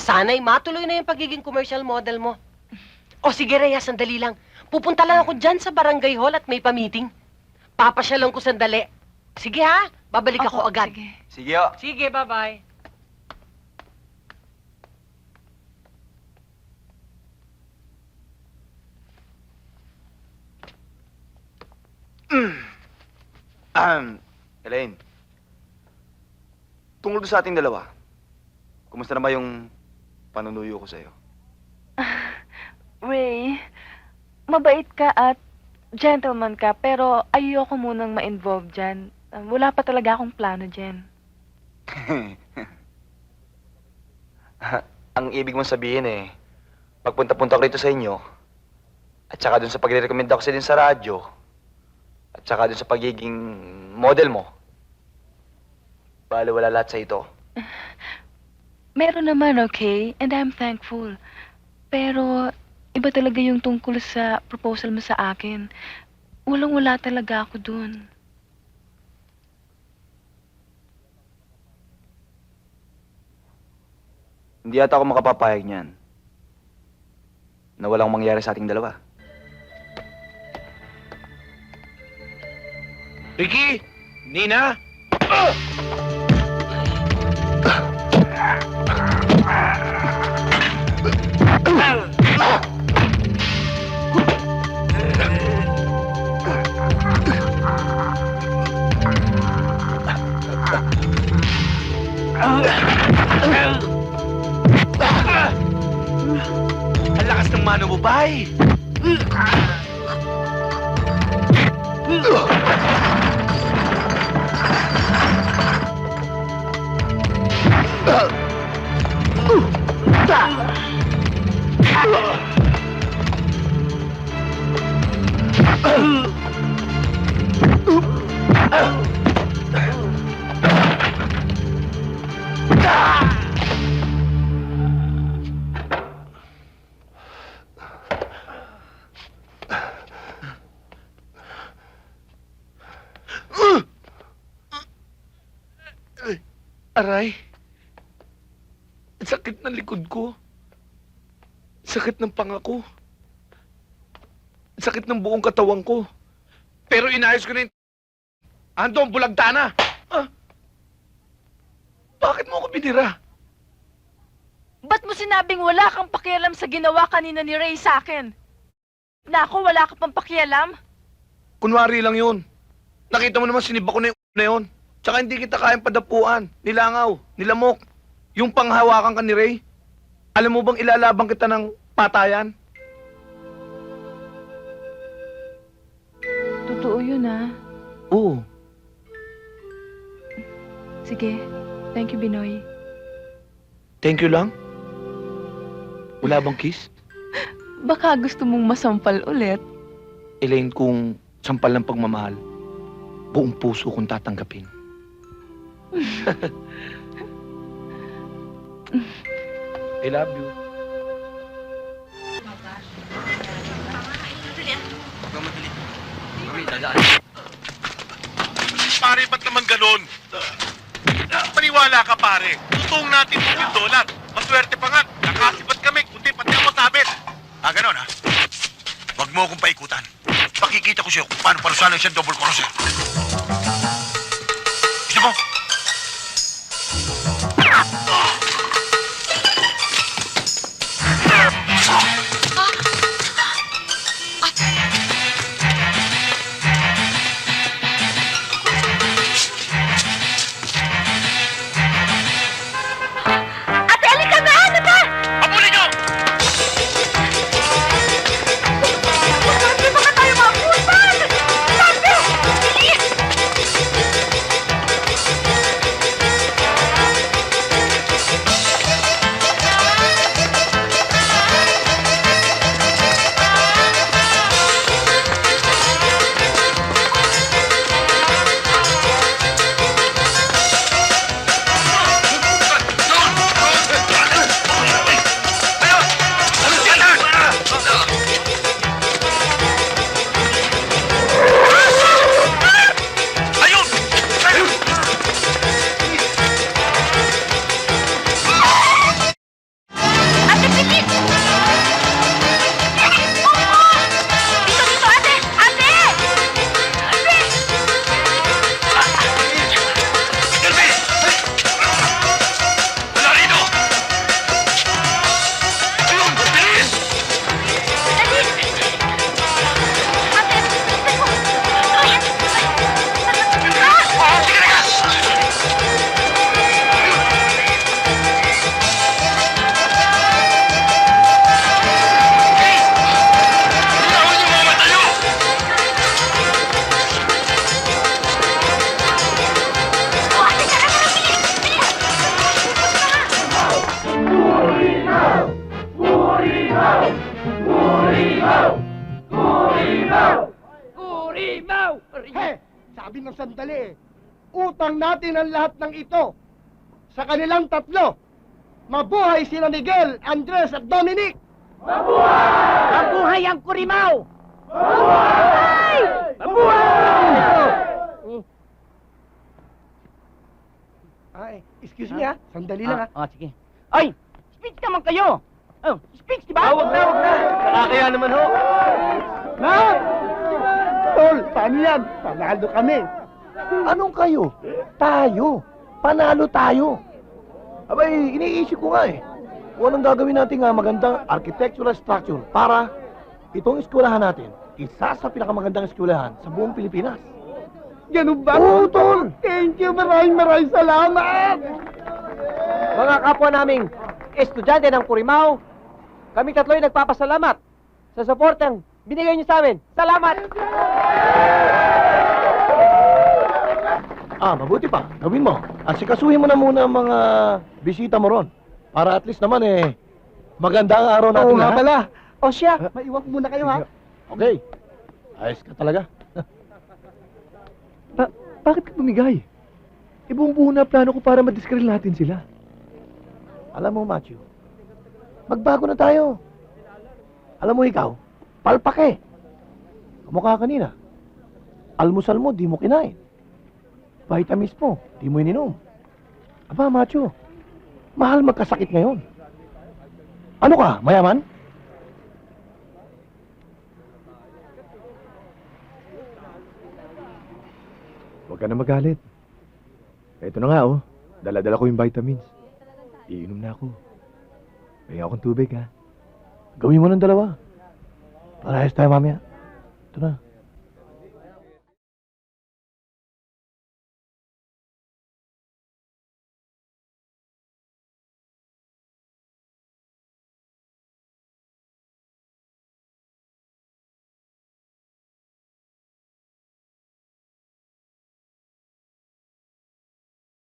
Sana'y matuloy na yung pagiging commercial model mo. O sige, Rhea, sandali lang. Pupunta lang ako dyan sa barangay hall at may pa-meeting. Papasyalan ko sandali. Sige ha, babalik ako agad. Sige. Sige, oh. Sige, bye-bye. Elaine. Tungkol doon sa ating dalawa, kumusta na ba yung panunuyo ko sa'yo? Ray, mabait ka at gentleman ka, pero ayoko munang ma-involve dyan. Wala pa talaga akong plano dyan. Ang ibig mong sabihin pagpunta-punta ko rito sa inyo, at saka dun sa pagre-recommenda ko sa din sa radyo, at saka dun sa pagiging model mo, bale wala lahat sa ito. Meron naman, okay? And I'm thankful. Pero, iba talaga yung tungkol sa proposal mo sa akin. Walang-wala talaga ako dun. Hindi yata ako makapapayag niyan na walang mangyari sa ating dalawa. Ricky! Nina! Ang lakas ng mano mo, bay! Aray. Ang sakit ng likod ko. Ang sakit ng panga ko. Ang sakit ng buong katawan ko. Pero inayos ko na yung... Ando ang bulagtana. Ah. Bakit mo ako binira? Ba't mo sinabing wala kang pakialam sa ginawa kanina ni Ray sa akin? Nako, wala ka pang pakialam? Kunwari lang yun. Nakita mo naman siniba ko na yung na yun. Tsaka hindi kita kayang padapuan, nilangaw, nilamok. Yung panghawakan ka ni Ray. Alam mo bang ilalabang kita ng patayan? Totoo yun, ah. Oo. Sige. Thank you, Binoy. Thank you lang. Wala bang kiss? Baka gusto mong masampal ulit. Elaine, kung sampal ng pagmamahal, buong puso kong tatanggapin. I love you. Pare, ba't naman ganun? Paniwala ka, pare. Tutong natin $1,000. Maswerte pa nga. Nakasibat kami, kundi pati ako sabit. Ganon, ha? Huwag mo akong paikutan. Pakikita ko sa'yo kung paano parusalan siya double crosser. Gusto mo? Ate, alika na! Ano ba? Abulin niyo! Hindi baka tayo mabutan! Sabi! Bilis! sabi ng sandali eh. Utang natin ang lahat ng ito sa kanilang tatlo. Mabuhay sila Miguel, Andres at Dominic! Mabuhay ang Kurimaw! Ay, excuse me ha. Sandali lang ha. Sige. Ay! Speech naman kayo! Oh, speech, di ba? Wag na! Nakakaya naman ho! Na! Tol, paano yan? Panalo kami. Anong kayo? Tayo. Panalo tayo. Abay, iniisip ko nga eh. Kung anong gagawin natin nga magandang architectural structure para itong eskwelahan natin, isa sa pinakamagandang eskwelahan sa buong Pilipinas. Ganun ba? Oo, Tol! Thank you, maraming salamat! Mga kapwa naming estudyante ng Kurimaw, kami tatlo'y nagpapasalamat sa suportang binigay niyo sa amin. Salamat! Mabuti pa. Gawin mo. Asikasuhin mo na muna ang mga bisita mo ron. Para at least naman maganda ang araw natin. Oo nga ha? pala. O siya, maiwan muna kayo ha. Okay. Ayos ka talaga. Bakit ka bumigay? Ibuong-buo na plano ko para madiskril natin sila. Alam mo, Matthew, magbago na tayo. Alam mo ikaw, palpak eh. Kamukha kanina. Almusal mo, di mo kinain. Vitamins mo, di mo ininom. Aba, Matthew, mahal magkasakit ngayon. Ano ka, mayaman? Huwag ka na magalit. Ito na nga oh, dala-dala ko yung vitamins. Iinom na ako. May akong tubig ha. Gawin mo ng dalawa. Parehas tayo mamaya. Ito na.